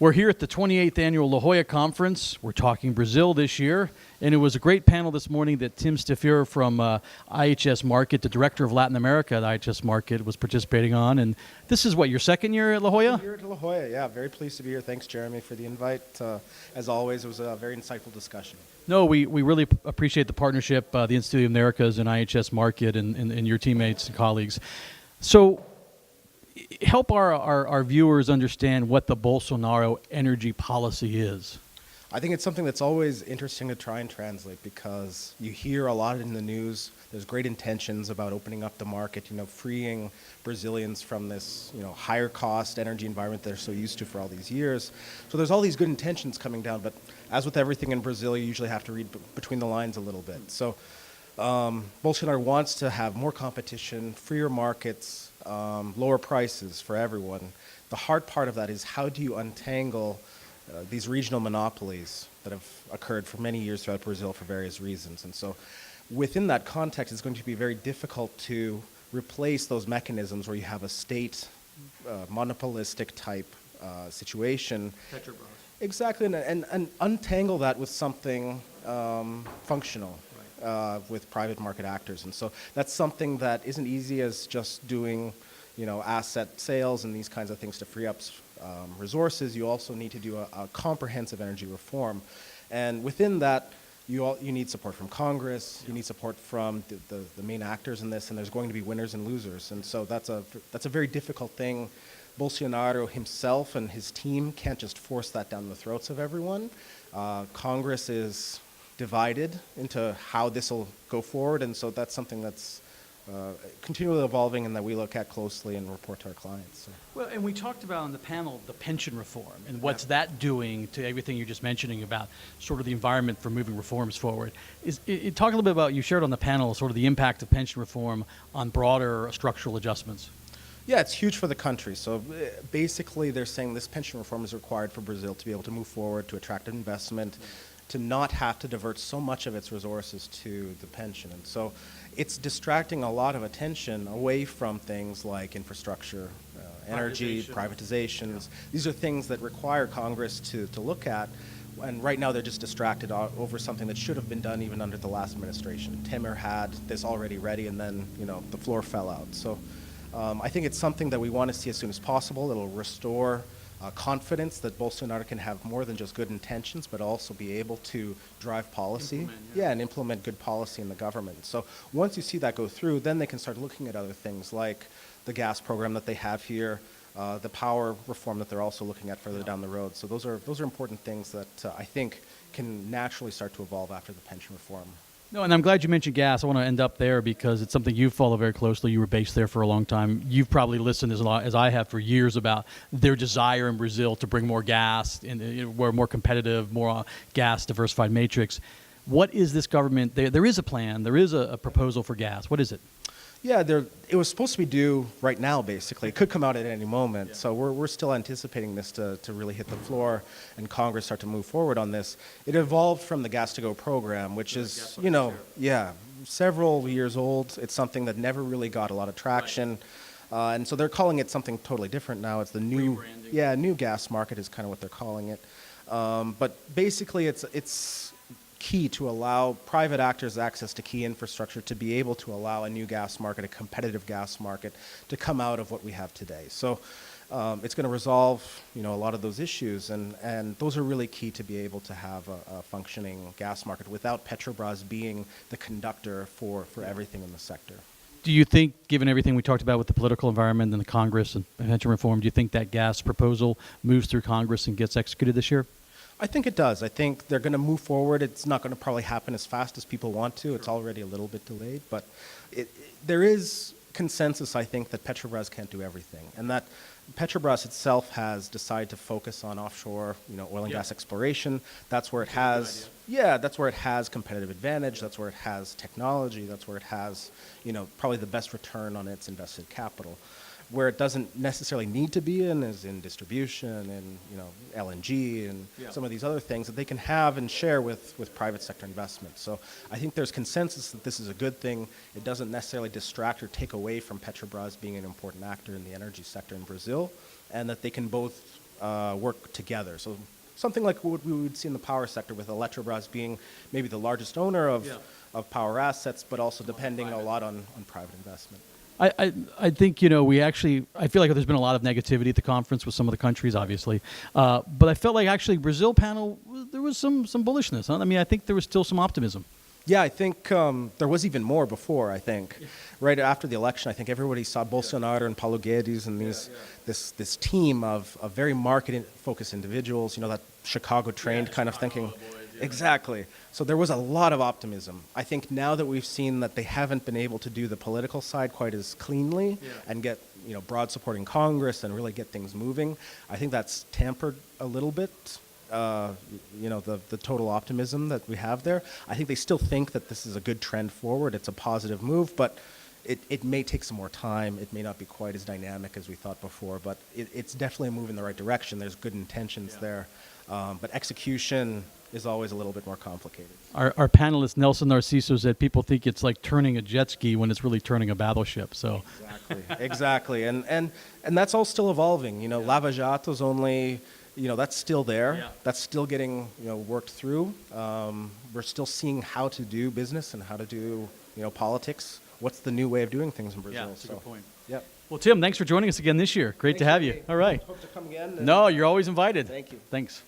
We're here at the 28th Annual La Jolla Conference. We're talking Brazil this year, and it was a great panel this morning that Tim Stephure from IHS Markit, the director of Latin America at IHS Markit, was participating on. And this is what, your second year at La Jolla? Here at La Jolla, yeah. Very pleased to be here. Thanks, Jeremy, for the invite. As always, it was a very insightful discussion. No, we really appreciate the partnership, the Institute of Americas and IHS Markit and your teammates and colleagues. So help our viewers understand what the Bolsonaro energy policy is. I think it's something that's always interesting to try and translate because you hear a lot in the news. There's great intentions about opening up the market, freeing Brazilians from this, higher cost energy environment they're so used to for all these years. So there's all these good intentions coming down, but as with everything in Brazil, you usually have to read between the lines a little bit. So Bolsonaro wants to have more competition, freer markets, lower prices for everyone. The hard part of that is how do you untangle these regional monopolies that have occurred for many years throughout Brazil for various reasons. And so within that context, it's going to be very difficult to replace those mechanisms where you have a state monopolistic type situation. Petrobras. Exactly, and untangle that with something functional. With private market actors. And so that's something that isn't easy as just doing, asset sales and these kinds of things to free up resources. You also need to do a comprehensive energy reform. And within that, you need support from Congress, you need support from the main actors in this, and there's going to be winners and losers. And so that's a very difficult thing. Bolsonaro himself and his team can't just force that down the throats of everyone. Congress is divided into how this will go forward, and so that's something that's continually evolving and that we look at closely and report to our clients. So. Well, and we talked about on the panel the pension reform and what's that doing to everything you're just mentioning about sort of the environment for moving reforms forward. Talk a little bit about, you shared on the panel, sort of the impact of pension reform on broader structural adjustments. Yeah, it's huge for the country. So basically they're saying this pension reform is required for Brazil to be able to move forward, to attract investment, to not have to divert so much of its resources to the pension. And so it's distracting a lot of attention away from things like infrastructure, energy, privatizations. These are things that require Congress to look at. And right now they're just distracted over something that should have been done even under the last administration. Temer had this already ready, and then the floor fell out. So I think it's something that we want to see as soon as possible. It'll restore confidence that Bolsonaro can have more than just good intentions, but also be able to drive policy, and implement good policy in the government. So once you see that go through, then they can start looking at other things like the gas program that they have here, the power reform that they're also looking at further down the road. So those are important things that I think can naturally start to evolve after the pension reform. No, and I'm glad you mentioned gas. I want to end up there because it's something you follow very closely. You were based there for a long time. You've probably listened as I have for years about their desire in Brazil to bring more gas, and we're more competitive, more gas diversified matrix. What is this government? There is a plan. There is a proposal for gas. What is it? Yeah, it was supposed to be due right now, basically. It could come out at any moment. Yeah. So we're still anticipating this to really hit the floor and Congress start to move forward on this. It evolved from the Gas to Go program, which is, several years old. It's something that never really got a lot of traction. Right. And so they're calling it something totally different now. It's the new gas market is kind of what they're calling it. But basically it's key to allow private actors access to key infrastructure to be able to allow a new gas market, a competitive gas market, to come out of what we have today. So it's going to resolve, a lot of those issues, and those are really key to be able to have a functioning gas market without Petrobras being the conductor for everything in the sector. Do you think, given everything we talked about with the political environment and the Congress and pension reform, do you think that gas proposal moves through Congress and gets executed this year? I think it does. I think they're going to move forward. It's not going to probably happen as fast as people want to. It's already a little bit delayed, but there is consensus, I think, that Petrobras can't do everything, and that Petrobras itself has decided to focus on offshore, oil and gas exploration. That's where it has, that's where it has competitive advantage. That's where it has technology. That's where it has, probably the best return on its invested capital. Where it doesn't necessarily need to be in is in distribution and LNG and some of these other things that they can have and share with private sector investment. So I think there's consensus that this is a good thing. It doesn't necessarily distract or take away from Petrobras being an important actor in the energy sector in Brazil, and that they can both work together. So something like what we would see in the power sector, with Eletrobras being maybe the largest owner of power assets, but also depending a lot on private investment. I think, I feel like there's been a lot of negativity at the conference with some of the countries, obviously. But I felt like actually Brazil panel, there was some bullishness. Huh? I mean, I think there was still some optimism. Yeah, I think there was even more before, I think. Right after the election, I think everybody saw Bolsonaro and Paulo Guedes and this team of very market-focused individuals, that Chicago-trained kind of thinking. Exactly. So there was a lot of optimism. I think now that we've seen that they haven't been able to do the political side quite as cleanly and get broad support in Congress and really get things moving, I think that's tampered a little bit. The total optimism that we have there. I think they still think that this is a good trend forward. It's a positive move, but it may take some more time. It may not be quite as dynamic as we thought before, but it's definitely a move in the right direction. There's good intentions there, but execution is always a little bit more complicated. Our panelist Nelson Narciso said people think it's like turning a jet ski when it's really turning a battleship. So exactly, and that's all still evolving. Lava Jato's only. That's still there. Yeah. That's still getting worked through. We're still seeing how to do business and how to do politics. What's the new way of doing things in Brazil? Yeah, that's a good point. Yep. Well, Tim, thanks for joining us again this year. Great to have you. All right. Hope to come again. No, you're always invited. Thank you. Thanks.